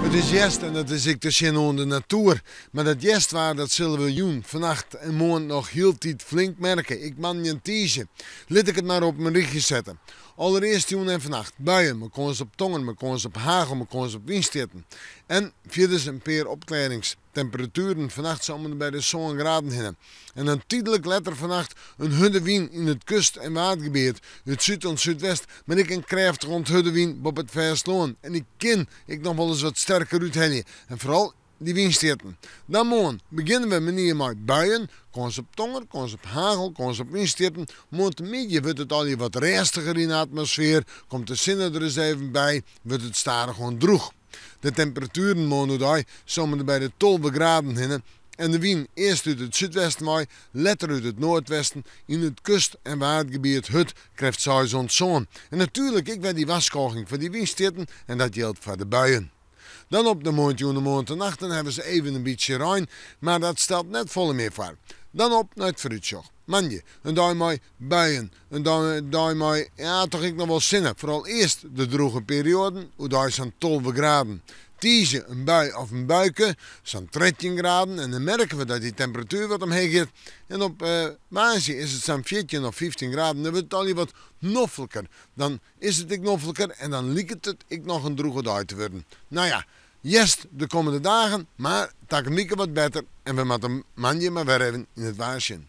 Het is jest en het is ik te zien onder de natuur. Maar dat jest waar, dat zullen we doen vannacht en morgen nog heel tijd flink merken. Ik man je een tiesje. Laat ik het maar op mijn richtje zetten. Allereerst doen en vannacht buien, we komen ze op tongen, we komen ze op hagel, we komen ze op windstitten. En vierdens een paar opklaringstemperaturen. Vannacht zouden we bij de zo'n graden heen. En dan tijdelijk letter vannacht een huddewien in het kust- en watergebied. Het zuid en zuidwest, maar ik een kracht rond huddewien op het Versloon. En ik nog wel eens wat sterker uithellen. En vooral die windstitten. Dan morgen beginnen we met buien. Komen ze op tongen, komen ze op hagel, komen ze op windstitten. Morgenmiddag wordt het al wat rustiger in de atmosfeer. Komt de zinnen er eens even bij, wordt het stadig gewoon droog. De temperaturen morgen zouden bij de 12 graden heen. En de wind eerst uit het zuidwesten waai, later uit het noordwesten. In het kust- en watergebied Hut krijgt zo'n zon. En natuurlijk, ik weet die waskoging voor die windstitten en dat geldt voor de buien. Dan op de morgen en hebben ze even een beetje rein, maar dat stelt net volle meer voor. Dan op naar het fruitjoch. Manje, een dag met buien, een dag met, ja toch ik nog wel zinnen. Vooral eerst de droge perioden, hoe daar zijn 12 graden. Tiesje een bui of een buiken, zo'n 13 graden. En dan merken we dat die temperatuur wat omheen gaat. En op maandag is het zo'n 14 of 15 graden. Dan wordt het al wat noffelijker. Dan is het ik noffelijker en dan lijkt het ik nog een droge dag te worden. Nou ja, jest de komende dagen, maar het gaat wat beter. En we moeten manje maar weer even in het waarsje.